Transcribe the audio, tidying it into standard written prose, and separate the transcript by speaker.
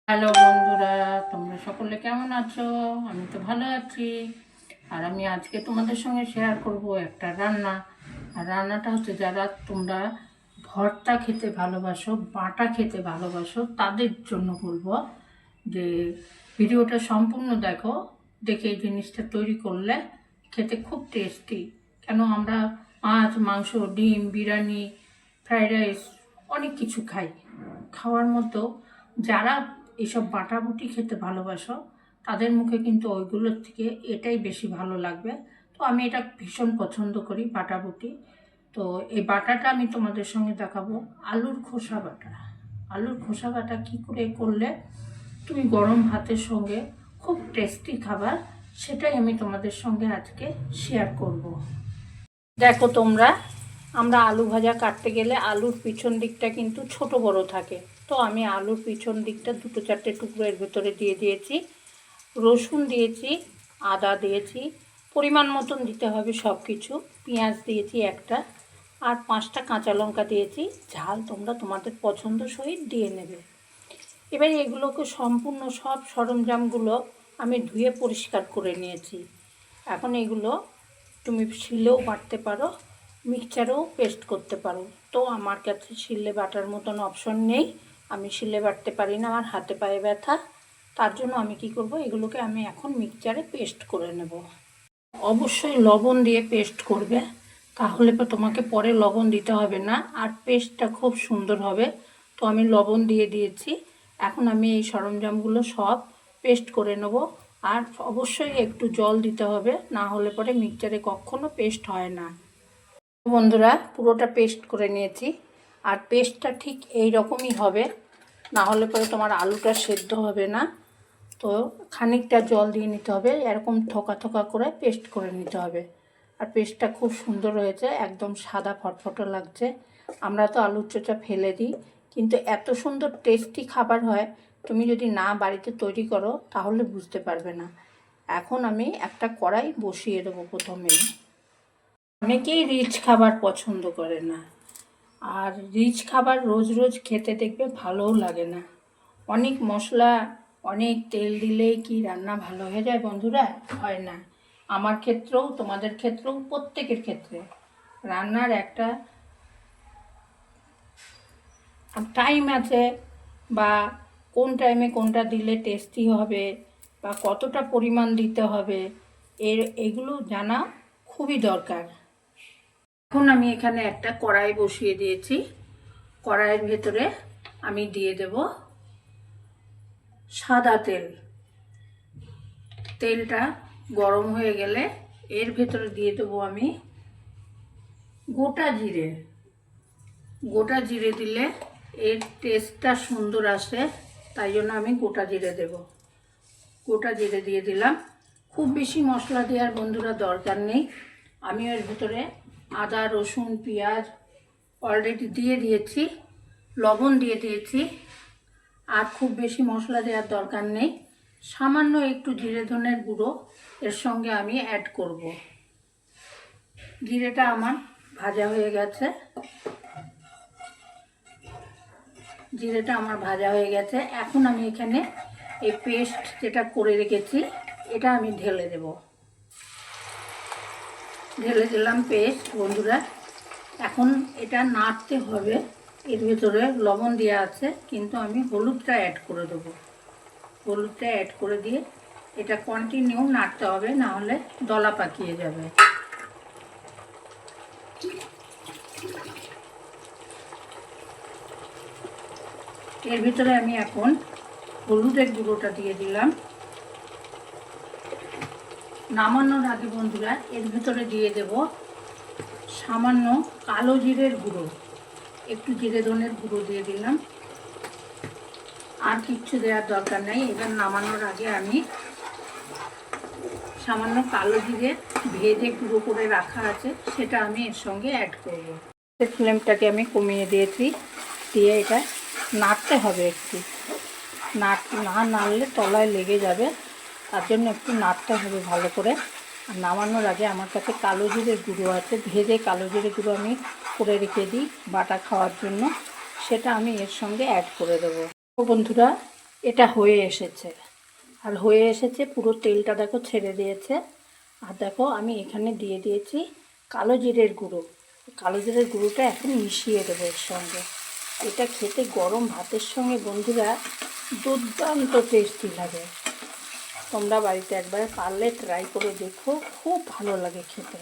Speaker 1: Hello বন্ধুরা, তোমরা সকলে কেমন আছো? আমি তো ভালো আছি। আর আমি আজকে তোমাদের সঙ্গে শেয়ার করব একটা রান্না। আর রান্নাটা হচ্ছে, যারা তোমরা ভর্তা খেতে ভালোবাসো, বাটা খেতে ভালোবাসো, তাদের জন্য বলবো যে ভিডিওটা সম্পূর্ণ দেখো। দেখে এই জিনিসটা তৈরি করলে খেতে খুব টেস্টি। কেন আমরা মাছ, মাংস, ডিম, বিরিয়ানি, ফ্রাইড রাইস অনেক কিছু খাই। খাওয়ার মতো যারা এসব বাটাবুটি খেতে ভালোবাসো, তাদের মুখে কিন্তু ওইগুলোর থেকে এটাই বেশি ভালো লাগবে। তো আমি এটা ভীষণ পছন্দ করি, বাটাবুটি। তো এই বাটাটা আমি তোমাদের সঙ্গে দেখাবো, আলুর খোসা বাটা। আলুর খোসা বাটা কী করে করলে তুমি গরম ভাতের সঙ্গে খুব টেস্টি খাবার, সেটাই আমি তোমাদের সঙ্গে আজকে শেয়ার করব। দেখো তোমরা, আমরা আলু ভাজা কাটতে গেলে আলুর পিছন দিকটা কিন্তু ছোট বড় থাকে। তো আমি আলুর পিছন দিকটা দুটো চারটে টুকরো এর ভেতরে দিয়ে দিয়েছি, রসুন দিয়েছি, আদা দিয়েছি, পরিমাণ মতন দিতে হবে সব কিছু, পেঁয়াজ দিয়েছি একটা, আর 5টা কাঁচা লঙ্কা দিয়েছি। ঝাল তোমরা তোমাদের পছন্দ সহিত দিয়ে নেবে। এবার এগুলোকে সম্পূর্ণ সব সরঞ্জামগুলো আমি ধুয়ে পরিষ্কার করে নিয়েছি। এখন এগুলো তুমি শিলেও বাটতে পারো, মিক্সচারেও পেস্ট করতে পারো। তো আমার কাছে শিলে বাটার মতন অপশন নেই, আমি শিলে বাটতে পারি না, আমার হাতে পায়ে ব্যথা। তার জন্য আমি কি করব, এগুলোকে আমি এখন মিক্সচারে পেস্ট করে নেব। অবশ্যই লবণ দিয়ে পেস্ট করবে, তাহলে তোমাকে পরে লবণ দিতে হবে না, আর পেস্টটা খুব সুন্দর হবে। তো আমি লবণ দিয়ে দিয়েছি। এখন আমি এই সরঞ্জামগুলো সব পেস্ট করে নেব। আর অবশ্যই একটু জল দিতে হবে, না হলে পরে মিক্সচারে কখনো পেস্ট হয় না। বন্ধুরা, পুরোটা পেস্ট করে নিয়েছি। আর পেস্টটা ঠিক এই রকমই হবে, না হলে পরে তোমার আলুটা সেদ্ধ হবে না। তো খানিকটা জল দিয়ে নিতে হবে, এরকম থোকা থোকা করে পেস্ট করে নিতে হবে। আর পেস্টটা খুব সুন্দর হয়েছে, একদম সাদা ফটফটে লাগছে। আমরা তো আলুর চোচা ফেলে দিই, কিন্তু এত সুন্দর টেস্টি খাবার হয়, তুমি যদি না বাড়িতে তৈরি করো তাহলে বুঝতে পারবে না। এখন আমি একটা কড়াই বসিয়ে দেবো প্রথমেই। অনেকেই রিচ খাবার পছন্দ করে না, আর রিচ খাবার রোজ রোজ খেতে দেখবে ভালোও লাগে না। অনেক মশলা, অনেক তেল দিলেই কি রান্না ভালো হয়ে যায় বন্ধুরা? হয় না। আমার ক্ষেত্রেও, তোমাদের ক্ষেত্রেও, প্রত্যেকের ক্ষেত্রে রান্নার একটা টাইম আছে, বা কোন টাইমে কোনটা দিলে টেস্টি হবে, বা কতটা পরিমাণ দিতে হবে, এগুলো জানা খুবই দরকার। এখন আমি এখানে একটা কড়াই বসিয়ে দিয়েছি। কড়াইয়ের ভেতরে আমি দিয়ে দেব সাদা তেল। তেলটা গরম হয়ে গেলে এর ভেতরে দিয়ে দেবো আমি গোটা জিরে। গোটা জিরে দিলে এর টেস্টটা সুন্দর আসে, তাই জন্য আমি গোটা জিরে দেব। গোটা জিরে দিয়ে দিলাম। খুব বেশি মশলা দেওয়ার বন্ধুরা দরকার নেই। আমি এর ভিতরে আদা, রসুন, পেঁয়াজ অলরেডি দিয়ে দিয়েছি, লবণ দিয়ে দিয়েছি। আর খুব বেশি মশলা দেওয়ার দরকার নেই। সামান্য একটু জিরে ধনের গুঁড়ো এর সঙ্গে আমি অ্যাড করব। জিরেটা আমার ভাজা হয়ে গেছে। জিরেটা আমার ভাজা হয়ে গেছে। এখন আমি এখানে এই পেস্ট যেটা করে রেখেছি, এটা আমি ঢেলে দেব। ঢেলে দিলাম পেস্ট বন্ধুরা। এখন এটা নাড়তে হবে। এর ভিতরে লবণ দেওয়া আছে, কিন্তু আমি হলুদটা অ্যাড করে দেবো। হলুদটা অ্যাড করে দিয়ে এটা কন্টিনিউ নাড়তে হবে, না হলে দলা পাকিয়ে যাবে। এর ভিতরে আমি এখন হলুদের গুঁড়োটা দিয়ে দিলাম। নামানোর আগে বন্ধুরা এর ভিতরে দিয়ে দেব সামান্য কালো জিরের গুঁড়ো, একটু জিরে ধনের গুঁড়ো দিয়ে দিলাম। আর কিচ্ছু দেওয়ার দরকার নেই। এবার নামানোর আগে আমি সামান্য কালো জিরে ভেজে গুঁড়ো করে রাখা আছে, সেটা আমি এর সঙ্গে অ্যাড করব। ফ্লেমটাকে আমি কমিয়ে দিয়েছি, দিয়ে এটা নাড়তে হবে একটু। না নাড়লে তলায় লেগে যাবে, তার জন্য একটু নাড়তে হবে ভালো করে। আর নামানোর আগে আমার কাছে কালো জিরের গুঁড়ো আছে, ভেজে কালো জিরে গুঁড়ো আমি করে রেখে দিই বাটা খাওয়ার জন্য, সেটা আমি এর সঙ্গে অ্যাড করে দেবো। বন্ধুরা, এটা হয়ে এসেছে, আর হয়ে এসেছে, পুরো তেলটা দেখো ছেড়ে দিয়েছে। আর দেখো আমি এখানে দিয়ে দিয়েছি কালো জিরের গুঁড়ো। কালো জিরের গুঁড়োটা এখন মিশিয়ে দেবো এর সঙ্গে। এটা খেতে গরম ভাতের সঙ্গে বন্ধুরা দুর্দান্ত টেস্টি লাগে। তোমরা বাড়িতে একবার পারলে ট্রাই করে দেখো, খুব ভালো লাগে খেতে।